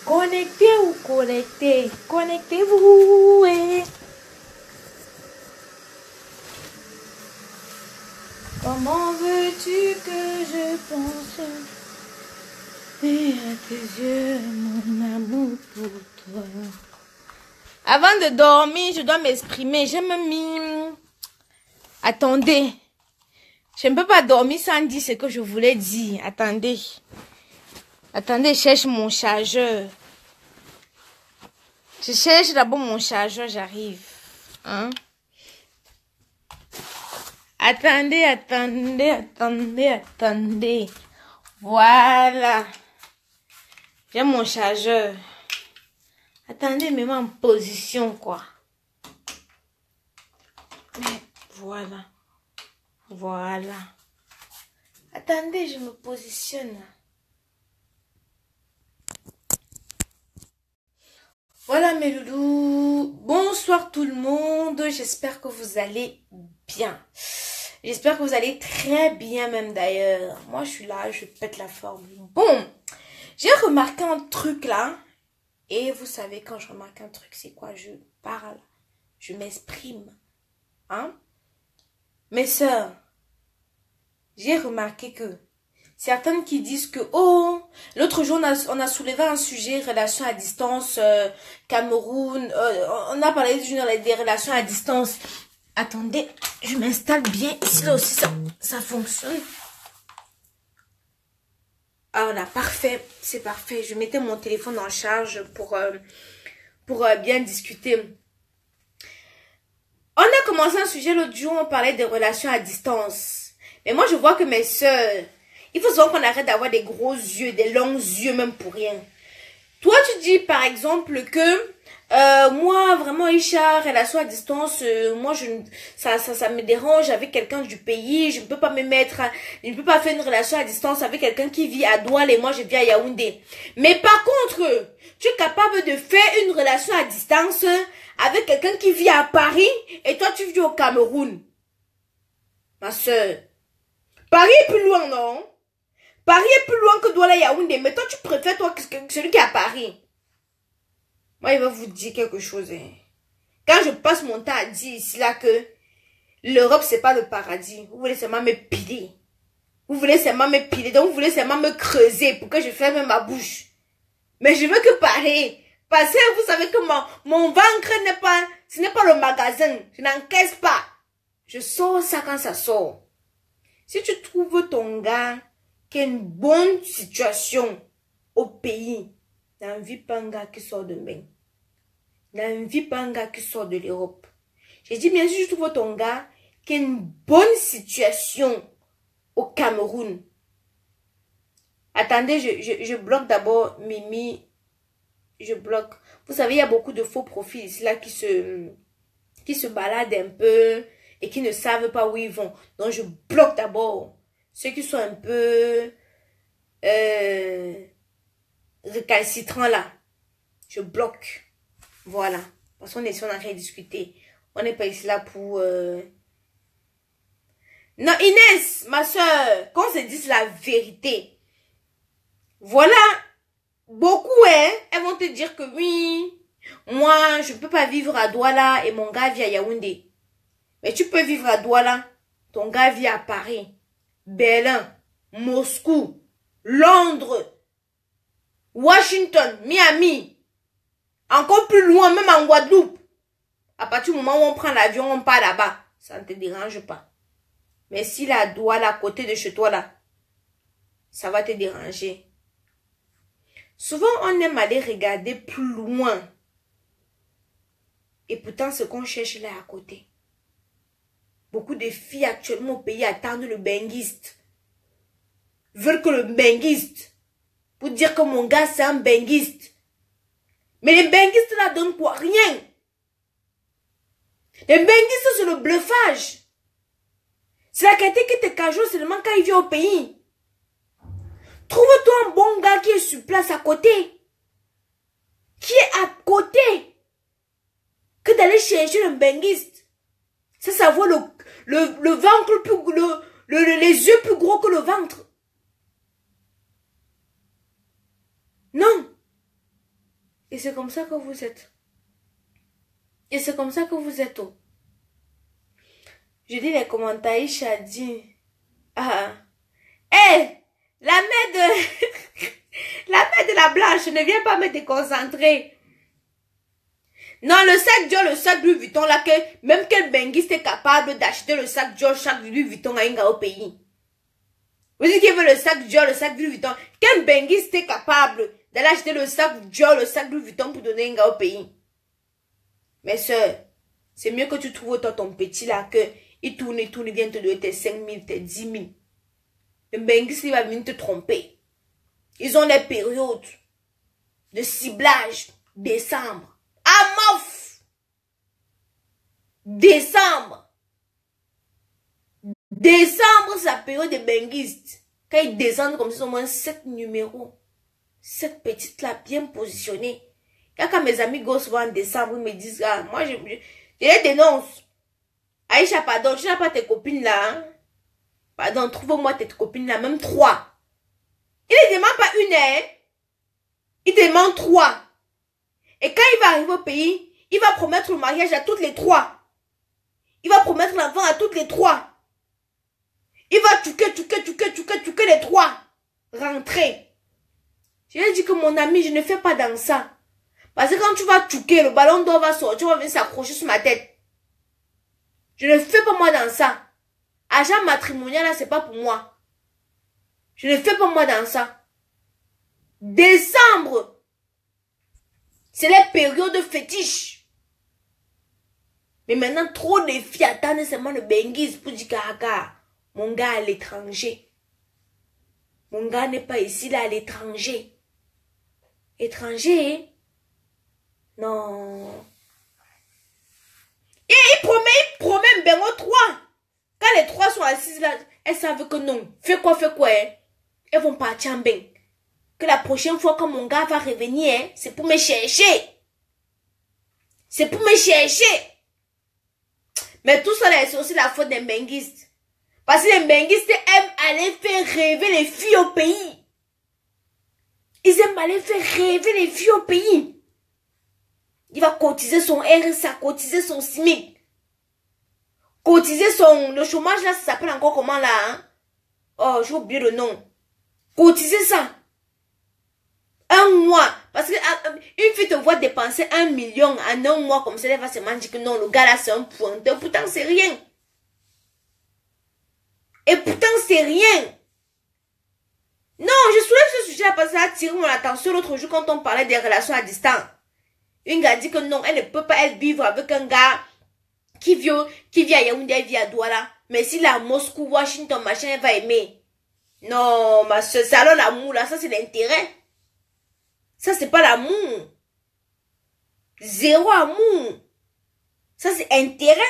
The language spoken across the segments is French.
Connectez ou connectez, connectez-vous. Comment veux-tu que je pense et à tes yeux, mon amour pour toi. Avant de dormir, je dois m'exprimer. J'ai même mis... Attendez. Je ne peux pas dormir sans dire ce que je voulais dire. Attendez. Attendez, je cherche mon chargeur. Je cherche d'abord mon chargeur, j'arrive. Hein? Attendez, attendez, attendez, attendez. Voilà. J'ai mon chargeur. Attendez, mets-moi en position, quoi. Voilà. Voilà. Attendez, je me positionne. Voilà mes loulous. Bonsoir tout le monde. J'espère que vous allez bien. J'espère que vous allez très bien même d'ailleurs. Moi je suis là, je pète la forme. Bon, j'ai remarqué un truc là. Et vous savez quand je remarque un truc, c'est quoi? Je parle. Je m'exprime. Hein? Mes sœurs, j'ai remarqué que certaines qui disent que, oh, l'autre jour, on a soulevé un sujet, relations à distance, Cameroun, on a parlé des relations à distance. Attendez, je m'installe bien. Ici, là aussi, ça fonctionne. Ah, voilà, parfait, c'est parfait. Je mettais mon téléphone en charge pour bien discuter. On a commencé un sujet l'autre jour, on parlait des relations à distance. Mais moi, je vois que mes sœurs, il faut souvent qu'on arrête d'avoir des gros yeux, des longs yeux, même pour rien. Toi, tu dis par exemple que moi, vraiment, Isha, relation à distance, moi, ça me dérange avec quelqu'un du pays. Je ne peux pas me mettre, je ne peux pas faire une relation à distance avec quelqu'un qui vit à Douala et moi, je vis à Yaoundé. Mais par contre, tu es capable de faire une relation à distance avec quelqu'un qui vit à Paris et toi, tu vis au Cameroun. Ma soeur, Paris est plus loin, non? Paris est plus loin que Douala Yaoundé, mais toi, tu préfères toi que celui qui est à Paris. Moi, il va vous dire quelque chose. Hein. Quand je passe mon temps à dire ici, là, que l'Europe, c'est pas le paradis. Vous voulez seulement me piler. Vous voulez seulement me piler. Donc, vous voulez seulement me creuser pour que je ferme ma bouche. Mais je veux que Paris. Parce que vous savez que mon ventre n'est pas, ce n'est pas le magasin. Je n'encaisse pas. Je sors ça quand ça sort. Si tu trouves ton gars qui a une bonne situation au pays, n'envie pas un gars qui sort de Meng. N'envie pas un gars qui sort de l'Europe. J'ai dit bien sûr, je trouve ton gars qui a une bonne situation au Cameroun. Attendez, je bloque d'abord Mimi. Je bloque. Vous savez, il y a beaucoup de faux profils ici là qui se baladent un peu et qui ne savent pas où ils vont. Donc, je bloque d'abord ceux qui sont un peu récalcitrants là. Je bloque. Voilà. Parce qu'on est ici, on a rien discuté. On n'est pas ici là pour... Non, Inès, ma soeur, qu'on se dise la vérité. Voilà. Beaucoup, hein, elles vont te dire que oui, moi, je ne peux pas vivre à Douala et mon gars vit à Yaoundé. Mais tu peux vivre à Douala, ton gars vit à Paris, Berlin, Moscou, Londres, Washington, Miami, encore plus loin, même en Guadeloupe. À partir du moment où on prend l'avion, on part là-bas. Ça ne te dérange pas. Mais si la Douala à côté de chez toi, là, ça va te déranger. Souvent, on aime aller regarder plus loin. Et pourtant, ce qu'on cherche là à côté. Beaucoup de filles actuellement au pays attendent le benguiste. Veulent que le benguiste. Pour dire que mon gars, c'est un benguiste. Mais les benguistes là donnent quoi? Rien. Les benguistes, c'est le bluffage. C'est la qualité qui te cajole seulement quand il vient au pays. Trouve-toi un bon gars qui est sur place à côté. Qui est à côté. Que d'aller chercher le benguiste. Ça vaut le ventre plus... les yeux plus gros que le ventre. Non. Et c'est comme ça que vous êtes. Et c'est comme ça que vous êtes. Oh. Je dis les commentaires, Isha dit. Ah. Hé, la mère de... la mère de la blanche, ne viens pas me déconcentrer. Non, le sac Dior, le sac Louis Vuitton, là, que même quel benguiste est capable d'acheter le sac Dior, chaque Louis Vuitton à un gars au pays. Vous dites qu'il veut le sac Dior, le sac Louis Vuitton. Quel benguiste est capable d'aller acheter le sac Dior, le sac Louis Vuitton pour donner un gars au pays? Mes soeurs, c'est mieux que tu trouves toi ton petit là, que il tourne, il vient te donner tes 5 000, tes 10 000. Le benguiste, il va venir te tromper. Ils ont des périodes de ciblage. Décembre. Ah, mof! Décembre. Décembre, c'est la période des benguistes. Quand ils descendent comme ça, ils ont au moins 7 numéros. 7 petites là, bien positionnées. Et quand mes amis gosses vont en décembre, ils me disent, ah, moi, je les dénonce. Aïcha, pardon, tu n'as pas tes copines là, hein? Pardon, trouve-moi tes copines là, même 3. Il ne demande pas une, hein? Il demande 3. Et quand il va arriver au pays, il va promettre le mariage à toutes les 3. Il va promettre l'enfant à toutes les 3. Il va tuer les 3. Rentrer. Je lui ai dit que mon ami, je ne fais pas dans ça. Parce que quand tu vas tuer, le ballon d'or va sortir, tu vas venir s'accrocher sur ma tête. Je ne fais pas moi dans ça. Agent matrimonial, là, c'est pas pour moi. Je ne fais pas moi dans ça. Décembre, c'est les périodes fétiches. Mais maintenant, trop de filles attendent seulement le benguise pour dire que mon gars à l'étranger. Mon gars n'est pas ici, là, à l'étranger. Étranger? Non. Et il promet Bengo 3. Quand les 3 sont assises là, elles savent que non. Fais quoi, hein? Elles vont partir en bain. Que la prochaine fois, quand mon gars va revenir, hein, c'est pour me chercher. C'est pour me chercher. Mais tout ça, c'est aussi la faute des benguistes. Parce que les benguistes aiment aller faire rêver les filles au pays. Ils aiment aller faire rêver les filles au pays. Il va cotiser son RSA, cotiser son SMIC. Cotiser le chômage là, ça s'appelle encore comment là, hein? Oh, j'ai oublié le nom. Cotiser ça. Un mois. Parce que une fille te voit dépenser 1 million en un mois comme ça, elle va se dire que non, le gars là c'est un pointeur. Pourtant c'est rien. Et pourtant c'est rien. Non, je soulève ce sujet là parce que ça a attiré mon attention l'autre jour quand on parlait des relations à distance. Une gars dit que non, elle ne peut pas vivre avec un gars qui vit à Yaoundé, elle vit à Douala. Mais s'il est à Moscou, Washington, machin, elle va aimer. Non, ma soeur, c'est alors l'amour là, ça c'est l'intérêt. Ça c'est pas l'amour. Zéro amour. Ça c'est intérêt.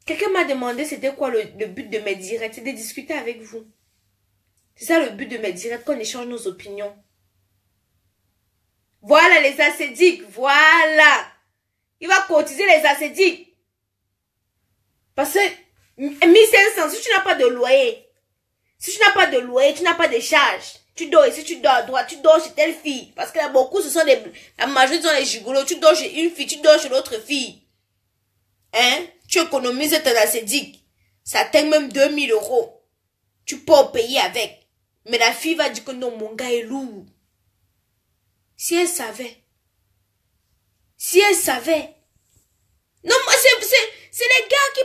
Quelqu'un m'a demandé c'était quoi le but de mes directs. C'est de discuter avec vous. C'est ça le but de mes directs, qu'on échange nos opinions. Voilà les ascédiques, voilà. Il va cotiser les ascédiques. Parce que 1500, si tu n'as pas de loyer, tu n'as pas de charge, tu dors ici, tu dors à droite, tu dors chez telle fille. Parce que là, beaucoup, la majorité sont les gigolos. Tu dors chez une fille, tu dors chez l'autre fille. Hein? Tu économises ton ascédique. Ça atteint même 2000 €. Tu peux payer avec. Mais la fille va dire que non, mon gars est lourd. Si elle savait. Si elle savait. Non, moi, c'est les gars qui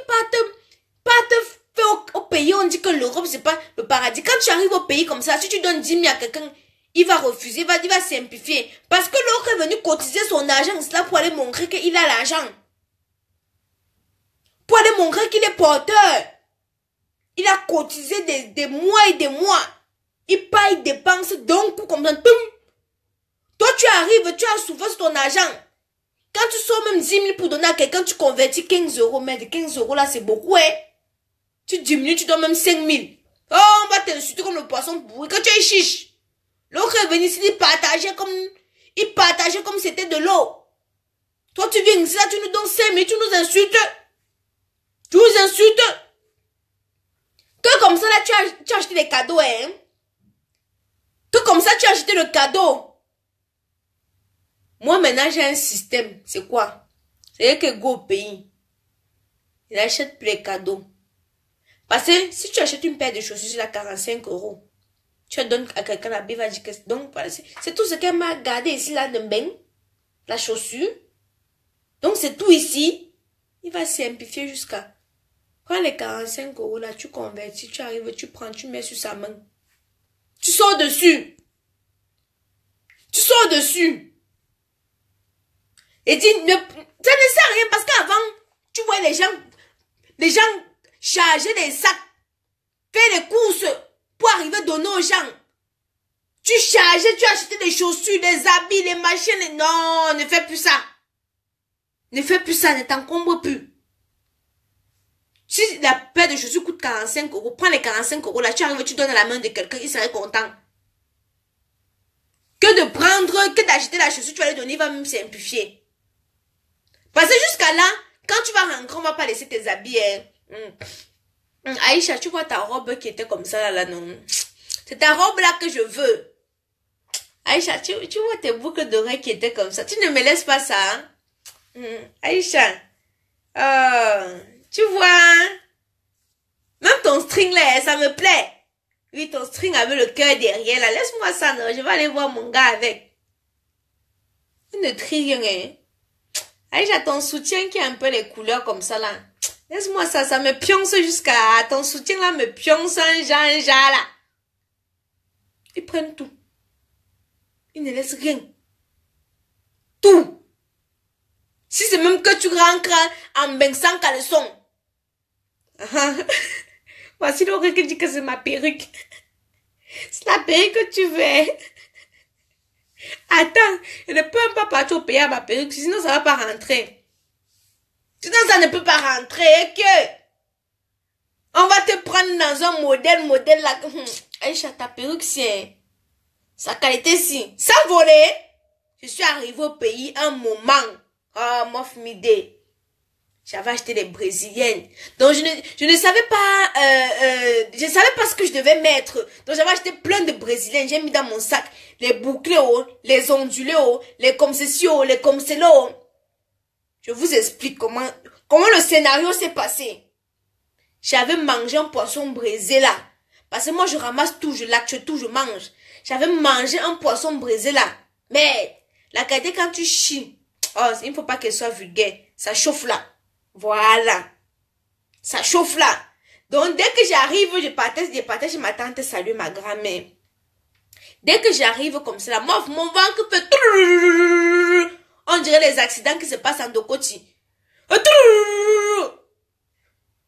partent faire au pays. On dit que l'Europe, c'est pas le paradis. Quand tu arrives au pays comme ça, si tu donnes 10 000 à quelqu'un, il va refuser, il va simplifier. Parce que l'autre est venu cotiser son argent, c'est là pour aller montrer qu'il a l'argent. Pour aller montrer qu'il est porteur. Il a cotisé des mois et des mois. Il paye, il dépense d'un coup comme ça. Toi, tu arrives, tu as souffert sur ton argent. Quand tu sors même 10 000 pour donner à quelqu'un, tu convertis 15 €. Mais de 15 € là, c'est beaucoup, hein. Tu diminues, tu donnes même 5 000. Oh, on va t'insulter comme le poisson pourri. Quand tu es chiche. L'autre est venu ici, il partageait comme c'était de l'eau. Toi, tu viens ici, là, tu nous donnes 5 000, tu nous insultes. Tu nous insultes. Que comme ça, là, tu as acheté des cadeaux, hein. Que comme ça, tu as acheté le cadeau. Moi, maintenant, j'ai un système. C'est quoi? C'est que go au pays. Il achète plus les cadeaux. Parce que si tu achètes une paire de chaussures à 45 €, tu la donnes à quelqu'un, la bille va dire que donc, c'est tout ce qu'elle m'a gardé ici, là, de bain. La chaussure. Donc, c'est tout ici. Il va simplifier jusqu'à... Quand les 45 € là, tu convertis, tu arrives, tu prends, tu mets sur sa main. Tu sors dessus. Tu sors dessus. Et dis, ça ne sert à rien parce qu'avant, tu vois les gens charger des sacs, faire des courses pour arriver à donner aux gens. Tu chargeais, tu achetais des chaussures, des habits, des machines. Non, ne fais plus ça. Ne fais plus ça, ne t'encombre plus. Si la paire de chaussures coûte 45 €, prends les 45 € là, tu arrives, tu donnes à la main de quelqu'un, il serait content. Que d'acheter la chaussure, tu vas lui donner, il va même simplifier. Parce que jusqu'à là, quand tu vas rentrer, on va pas laisser tes habits. Aïcha, tu vois ta robe qui était comme ça là, non? C'est ta robe là que je veux. Aïcha, tu vois tes boucles d'oreilles qui étaient comme ça. Tu ne me laisses pas ça, hein? Aïcha. Tu vois, hein? Même ton string là, ça me plaît. Oui, ton string avec le cœur derrière là. Laisse-moi ça, non? Je vais aller voir mon gars avec. Tu ne trie rien, hein? Aïcha, ton soutien qui a un peu les couleurs comme ça là. Laisse-moi ça, ça me pionce jusqu'à... Ton soutien là me pionce un genre là. Ils prennent tout. Ils ne laissent rien. Tout. Si c'est même que tu rentres en bain sans caleçon. Voici l'oreille qui dit que c'est ma perruque. C'est la perruque que tu veux. Attends, je ne peux même pas partir au pays à ma perruque, sinon ça ne va pas rentrer. Sinon ça ne peut pas rentrer, et que on va te prendre dans un modèle là. Aïcha, ta perruque, c'est sa qualité si. Sans voler, je suis arrivée au pays un moment. Ah, mof midé. J'avais acheté des brésiliennes. Donc, je ne savais pas, je savais pas ce que je devais mettre. Donc, j'avais acheté plein de brésiliennes. J'ai mis dans mon sac les bouclés hauts, les ondulés hauts, les comme ceci hauts, les comme cela hauts. Je vous explique comment le scénario s'est passé. J'avais mangé un poisson braisé là. Parce que moi, je ramasse tout, je lâche tout, je mange. J'avais mangé un poisson braisé là. Mais, la qualité quand tu chies, oh, il ne faut pas qu'elle soit vulgaire. Ça chauffe là. Voilà. Ça chauffe là. Donc, dès que j'arrive, je partais chez ma tante saluer ma grand-mère. Dès que j'arrive comme ça, moi, mon ventre fait... On dirait les accidents qui se passent en Dokoti.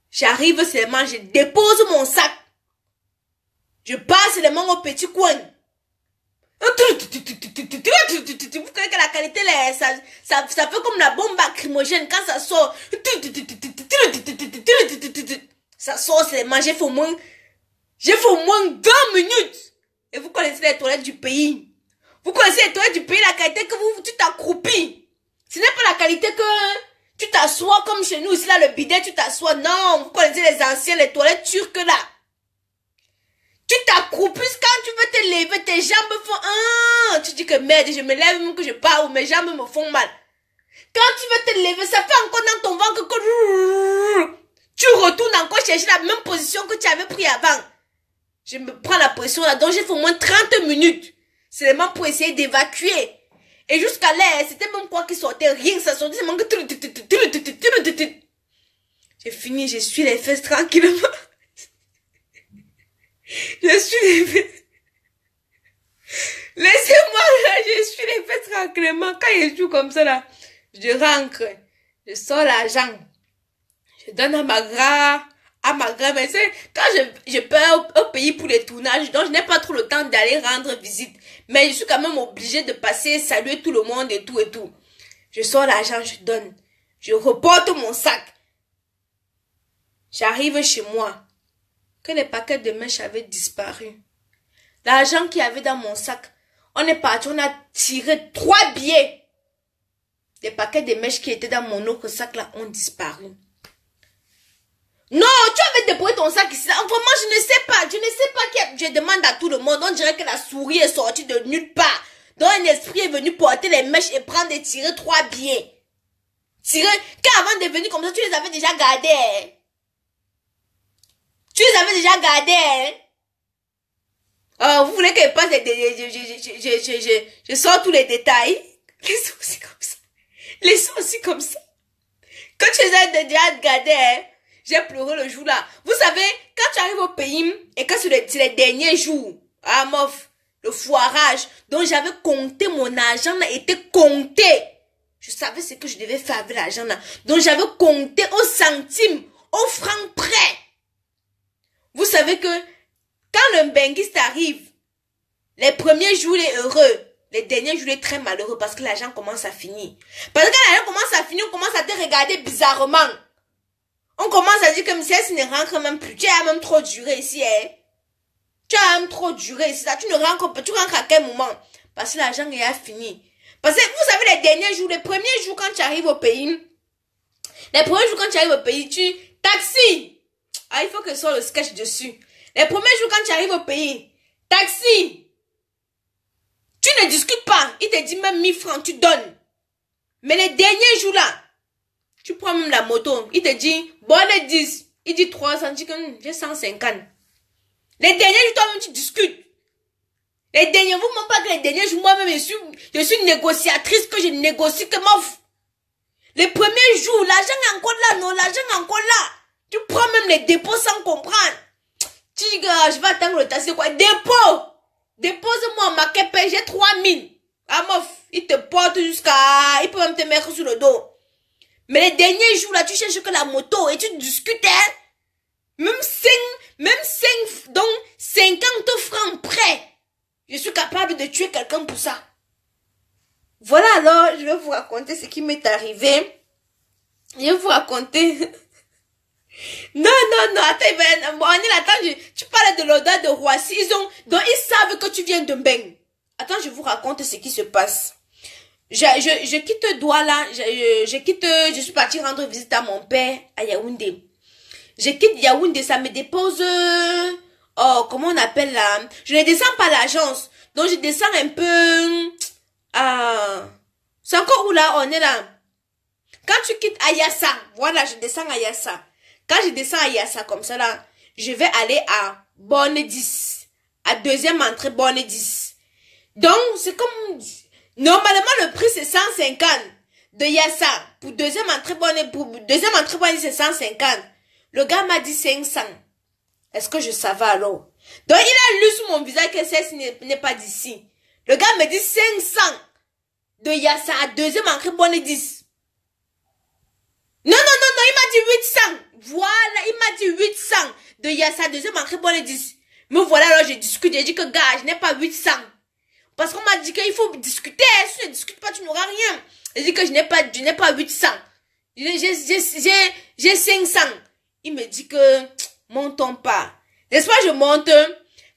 J'arrive seulement, je dépose mon sac. Je passe les mains au petit coin. Vous voyez que la qualité, ça fait comme la bombe lacrymogène quand ça sort. Ça sort seulement, j'ai fait au moins 20 minutes. Et vous connaissez les toilettes du pays. Vous connaissez les toilettes du pays, la qualité que tu t'accroupis. Ce n'est pas la qualité que tu t'assois comme chez nous, ici là, le bidet, tu t'assois. Non, vous connaissez les anciens, les toilettes turques là. Tu t'accroupis quand tu veux te lever, tes jambes font... Ah, tu dis que merde, je me lève même que je pars ou mes jambes me font mal. Quand tu veux te lever, ça fait encore dans ton ventre que... Tu retournes encore chercher la même position que tu avais pris avant. Je me prends la pression là, donc j'ai fait au moins 30 minutes. Seulement pour essayer d'évacuer. Et jusqu'à là, c'était même quoi qui sortait, rien que ça sortait, c'est même que... J'ai fini, je suis les fesses tranquillement. Je suis les fesses. Laissez-moi là, je suis les fesses tranquillement. Quand je suis comme ça là, je rentre, je sors l'argent. Je donne à ma grand-mère. Quand je pars au pays pour les tournages, donc je n'ai pas trop le temps d'aller rendre visite. Mais je suis quand même obligée de passer, saluer tout le monde et tout et tout. Je sors l'argent, je donne. Je reporte mon sac. J'arrive chez moi. Que les paquets de mèches avaient disparu. L'argent qu'il y avait dans mon sac, on est parti, on a tiré 3 billets. Les paquets de mèches qui étaient dans mon autre sac là ont disparu. Non, tu avais déposé ton sac ici. Vraiment, je ne sais pas qui. Je demande à tout le monde. On dirait que la souris est sortie de nulle part. Donc, elle esprit est venu porter les mèches et prendre et tirer 3 billets. Tirer, car avant de venir comme ça, tu les avais déjà gardés. Hein? Tu les avais déjà gardés. Hein? Vous voulez que je passe je sors tous les détails. Les sons aussi comme ça. Les sons aussi comme ça. Quand tu les as déjà gardés, hein, j'ai pleuré le jour là. Vous savez, quand tu arrives au pays, et quand c'est les derniers jours, ah mof, le foirage, donc j'avais compté mon argent là, était compté. Je savais ce que je devais faire avec l'argent là. Donc j'avais compté au centime, au franc près. Vous savez que quand le benguiste arrive, les premiers jours il est heureux, les derniers jours il est très malheureux parce que l'argent commence à finir. Parce que quand l'argent commence à finir, on commence à te regarder bizarrement. On commence à dire que si elle ne rentre même plus, tu as même trop duré ici, hein. Tu as même trop duré ici, là. Tu rentres à quel moment? Parce que l'argent est fini. Parce que vous savez, les derniers jours, les premiers jours quand tu arrives au pays, taxi. Ah, il faut que ce soit le sketch dessus. Les premiers jours quand tu arrives au pays, taxi. Tu ne discutes pas. Il te dit même 1000 francs, tu donnes. Mais les derniers jours là, tu prends même la moto. Il te dit, bonne 10. Il dit 300, tu dis que j'ai 150. Les derniers jours, toi-même, tu discutes. Les derniers, vous ne pas que les derniers jours, moi-même, je suis une négociatrice que je négocie que m'offre. Les premiers jours, l'argent est encore là, non, l'argent est encore là. Tu prends même les dépôts sans comprendre. Tu dis que je vais attendre le taxi, quoi. Dépôt. Dépose-moi ma képé, j'ai 3000. Ah, mof, il te porte jusqu'à, il peut même te mettre sur le dos. Mais les derniers jours, là, tu cherches que la moto et tu discutes, hein. Même 50 francs près. Je suis capable de tuer quelqu'un pour ça. Voilà, alors, je vais vous raconter ce qui m'est arrivé. Je vais vous raconter. Non, attends, tu parles de l'odeur de Roissy. Donc, ils savent que tu viens de Mbeng. Attends, je vous raconte ce qui se passe. Je quitte Douala, je suis partie rendre visite à mon père à Yaoundé. Je quitte Yaoundé, ça me dépose, comment on appelle là? Je ne descends pas l'agence. Donc, je descends un peu, c'est encore où là? On est là. Quand tu quittes Ayassa, voilà, je descends à Ayassa. Quand je descends à Ayassa comme ça là, je vais aller à Bonne 10. À deuxième entrée, Bonne 10. Donc, c'est comme, normalement, le prix c'est 150 de Yassa. Pour deuxième entrée, Bonne 10, c'est 150. Le gars m'a dit 500. Est-ce que je savais alors? Donc, il a lu sur mon visage que celle-ci n'est pas d'ici. Le gars me dit 500 de Yassa à deuxième entrée, Bonne 10. Non, il m'a dit 800. Voilà, il m'a dit 800 de Yassa, deuxième entrée, Bonne 10. Me voilà, alors je discute. J'ai dit que, gars, je n'ai pas 800. Parce qu'on m'a dit qu'il faut discuter. Si tu ne discutes pas, tu n'auras rien. J'ai dit que je n'ai pas 800. J'ai 500. Il me dit que, montons pas. N'est-ce pas, je monte.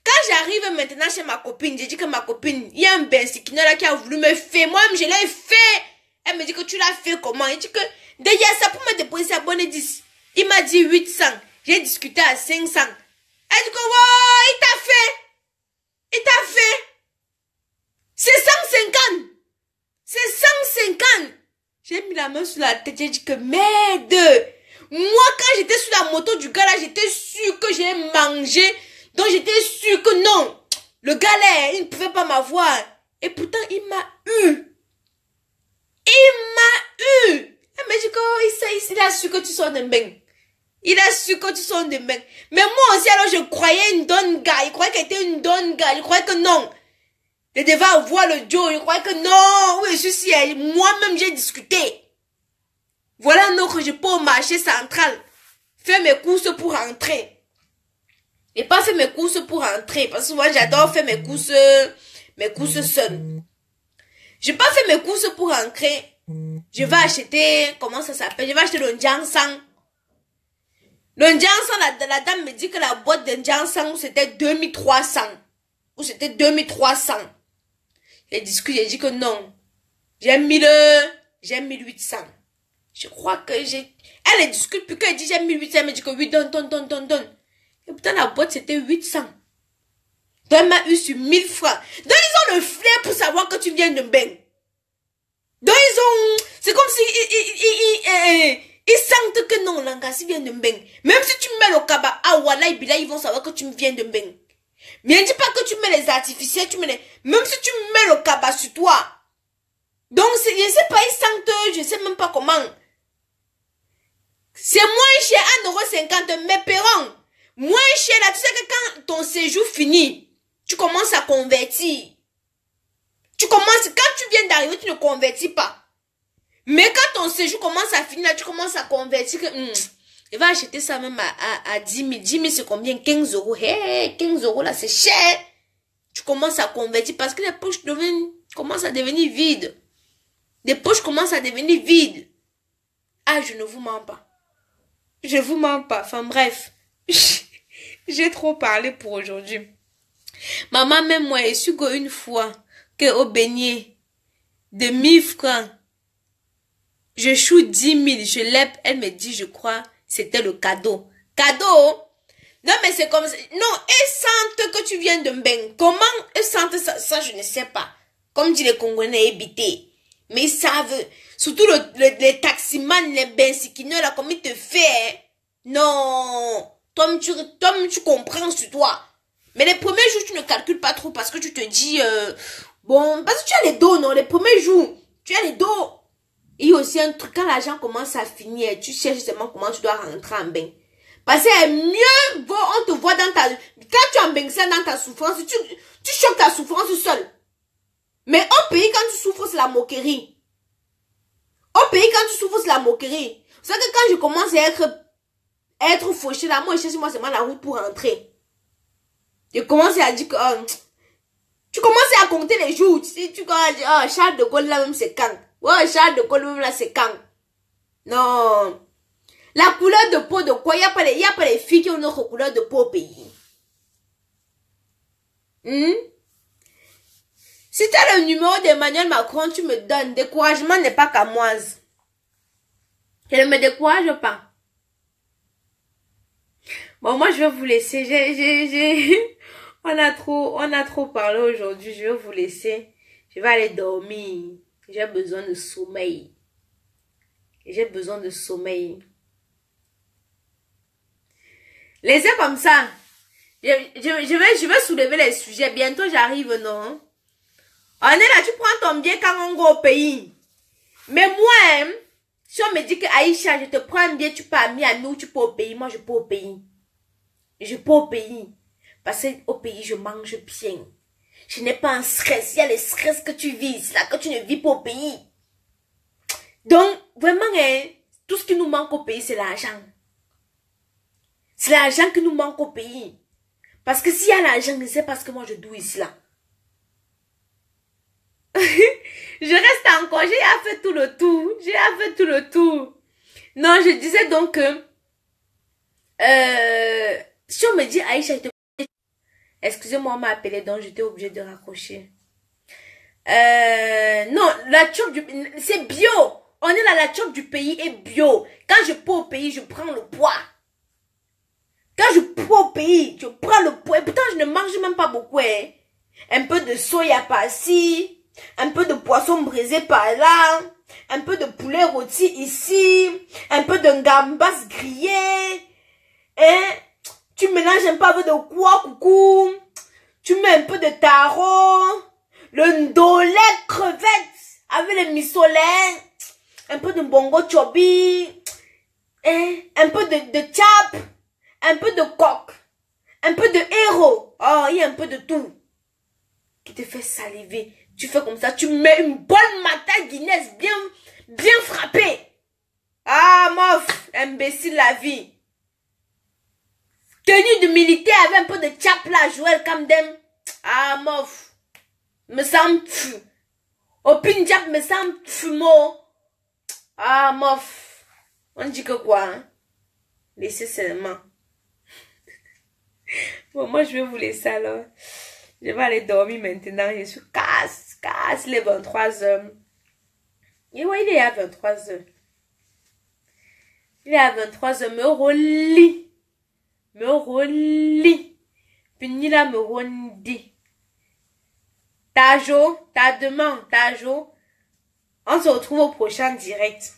Quand j'arrive maintenant chez ma copine, j'ai dit que ma copine, il y a un bensikino là qui a voulu me faire. Moi-même, je l'ai fait. Elle me dit que tu l'as fait comment? Il dit que, derrière ça, pour me déposer à Bonne 10. Il m'a dit 800. J'ai discuté à 500. Elle dit que, wow, il t'a fait. C'est 150. C'est 150. J'ai mis la main sur la tête. J'ai dit que merde. Moi, quand j'étais sur la moto du gars là, j'étais sûre que j'allais manger. Donc, j'étais sûre que non. Le gars là, il ne pouvait pas m'avoir. Et pourtant, il m'a eu. Elle m'a dit que, il a su que tu sors de Mbeng. Il a su que tu sors de Mbeng. Mais moi aussi, alors, je croyais une donne gars. Il croyait qu'elle était une donne gars. Il croyait que non. Je devais avoir le Joe. Il croyait que non. Oui, je suis si moi-même, j'ai discuté. Voilà, non, que je peux au marché central faire mes courses pour rentrer. Et pas faire mes courses pour rentrer. Parce que moi, j'adore faire mes courses seules. Je n'ai pas fait mes courses pour rentrer. Je vais acheter, comment ça s'appelle? Je vais acheter le Njansang. Le Njansang, la dame me dit que la boîte de Njansang, c'était 2300. Ou c'était 2300. J'ai dit que non. J'ai 1800. Je crois que elle discute, puis quand elle dit j'ai 1800, elle me dit que oui, donne. Et pourtant la boîte c'était 800. Toi, m'a eu sur 1000 francs. Donc, ils ont le flair pour savoir que tu viens de Mbeng. Donc, ils ont... C'est comme si... Ils sentent que non, Langassi vient de Mbeng. Même si tu mets le kaba, ah, voilà, ils vont savoir que tu viens de Mbeng. Mais ne dis pas que tu mets les artificiels, tu mets les... Même si tu mets le kaba sur toi. Donc, je ne sais pas, ils sentent, je ne sais même pas comment. C'est moins cher, 1,50 €, mais Perron. Moins cher, là, tu sais que quand ton séjour finit, tu commences à convertir. Quand tu viens d'arriver, tu ne convertis pas. Mais quand ton séjour commence à finir, là, tu commences à convertir que, il va acheter ça même à 10 000. 10 000, c'est combien? 15 €. Hey, 15 € là, c'est cher. Tu commences à convertir parce que les poches commencent à devenir vides. Les poches commencent à devenir vides. Ah, je ne vous mens pas. Je vous mens pas. Enfin, bref. J'ai trop parlé pour aujourd'hui. Maman, même moi, je suis une fois que au beignet de 1000 francs, je choue 10 000, je lève, elle me dit, je crois, c'était le cadeau. Cadeau? Non, mais c'est comme ça. Non, elles sentent que tu viens de Mbeng. Comment elles sentent ça? Ça, je ne sais pas. Comme dit les Congolais habités. Mais ils savent. Surtout les taximans, les bensikineux, là, comme ils te font. Hein? Non. Toi, tu comprends sur toi. Mais les premiers jours, tu ne calcules pas trop parce que tu te dis, bon, parce que tu as les dos, non? Les premiers jours, tu as les dos. Il y a aussi un truc, quand l'argent commence à finir, tu sais justement comment tu dois rentrer en bain. Parce que mieux vaut, on te voit dans ta... Quand tu es en bain, c'est dans ta souffrance, tu choques ta souffrance seul. Mais au pays, quand tu souffres, c'est la moquerie. Au pays, quand tu souffres, c'est la moquerie. C'est que quand je commence à être fauché là, moi, je cherche moi seulement la route pour rentrer. Je commence à dire que... tu commences à compter les jours. Tu commences à dire, oh, Charles de Gaulle là même c'est quand? Ouais, Charles de Gaulle même là c'est quand? Non. La couleur de peau de quoi? Il n'y a pas les filles qui ont notre couleur de peau au pays. Si tu as le numéro d'Emmanuel Macron, tu me donnes. Découragement n'est pas qu'à moi. Je ne me décourage pas. Bon, moi je vais vous laisser. On a trop parlé aujourd'hui. Je vais vous laisser. Je vais aller dormir. J'ai besoin de sommeil. J'ai besoin de sommeil. Laissez comme ça. Je vais soulever les sujets. Bientôt j'arrive, non? On est là, tu prends ton billet quand on va au pays. Mais moi, si on me dit que Aïcha, je te prends un billet, tu pars à Miami ou tu pars au pays. Moi, je pars au pays. Je pars au pays. Parce qu'au pays, je mange bien. Je n'ai pas un stress. Il y a les stress que tu vis. Là, que tu ne vis pas au pays. Donc, vraiment, tout ce qui nous manque au pays, c'est l'argent. C'est l'argent qui nous manque au pays. Parce que s'il y a l'argent, c'est parce que moi, je dois ici, là. Je reste encore. J'ai fait tout le tour. J'ai fait tout le tour. Non, je disais donc que... si on me dit, Aïcha, excusez-moi, on m'a appelé, donc j'étais obligée de raccrocher. Non, la chope c'est bio. On est là, la chope du pays est bio. Quand je pars au pays, je prends le poids. Quand je pars au pays, je prends le poids. Et pourtant, je ne mange même pas beaucoup. Hein. Un peu de soya par-ci. Un peu de poisson brisé par là. Un peu de poulet rôti ici. Un peu de gambas grillé. Hein? Tu mélanges un peu avec de quoi, coucou. Tu mets un peu de taro. Le ndolé crevette. Avec le misolé. Un peu de bongo chobi. Hein? Un peu de chap. Un peu de coq. Un peu de héros. Oh, il y a un peu de tout. Qui te fait saliver. Tu fais comme ça. Tu mets une bonne matin Guinness bien frappée. Ah, mof. Imbécile la vie. Tenue de militaire avec un peu de chap là. Joël Kamdem. Ah, mof. Me semble fou. Au Punjab, me semble fumo. Ah, mof. On dit que quoi, hein? Laissez seulement. Bon, moi, je vais vous laisser alors. Je vais aller dormir maintenant. Je suis casse les 23 h. Et ouais, il est à 23 h. Il est à 23 h. Me relis. Punila Merondi. Tajo, ta demain, Tajo. On se retrouve au prochain direct.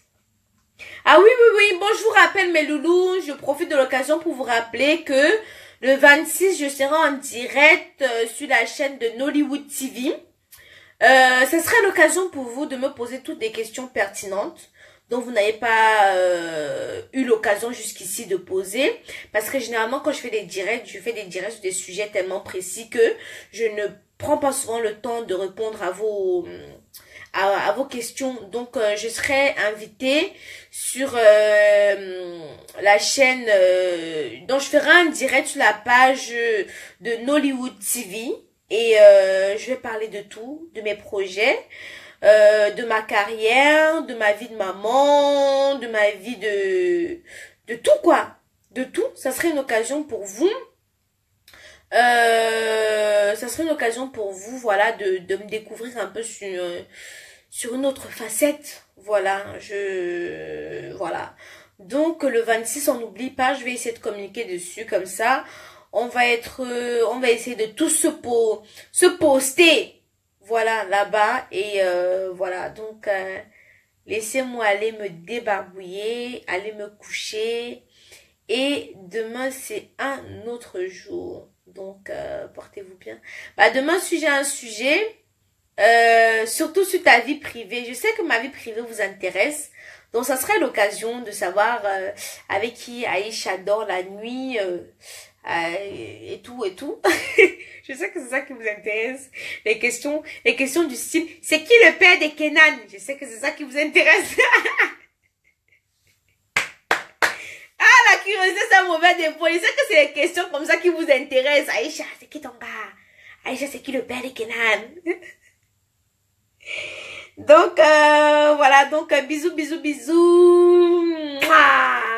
Ah oui, oui, oui. Bon, je vous rappelle, mes loulous, je profite de l'occasion pour vous rappeler que le 26, je serai en direct sur la chaîne de Nollywood TV. Ce serait l'occasion pour vous de me poser toutes les questions pertinentes dont vous n'avez pas eu l'occasion jusqu'ici de poser. Parce que généralement, quand je fais des directs, je fais des directs sur des sujets tellement précis que je ne prends pas souvent le temps de répondre à vos questions. Donc, je serai invitée sur la chaîne, donc je ferai un direct sur la page de Nollywood TV et je vais parler de tout, de mes projets, de ma carrière, de ma vie de maman, de ma vie de tout quoi, de tout. Ça serait une occasion pour vous. Ça serait une occasion pour vous, voilà, de me découvrir un peu sur une autre facette. Voilà, voilà. Donc, le 26, on n'oublie pas, je vais essayer de communiquer dessus, comme ça. On va essayer de tous se poster, voilà, là-bas. Et voilà, donc, laissez-moi aller me débarbouiller, aller me coucher. Et demain, c'est un autre jour. Donc, portez-vous bien. Bah, demain, j'ai un sujet, surtout sur ta vie privée. Je sais que ma vie privée vous intéresse. Donc, ça serait l'occasion de savoir avec qui Aïcha dort la nuit et tout, et tout. Je sais que c'est ça qui vous intéresse. Les questions du style, c'est qui le père des Kenan? Je sais que c'est ça qui vous intéresse. Ah, la curiosité, c'est un mauvais défaut. Je sais que c'est les questions comme ça qui vous intéressent. Aïcha, c'est qui ton gars? Aïcha, c'est qui le père des Kenan? Donc, voilà. Donc, bisous, bisous, bisous. Mouah.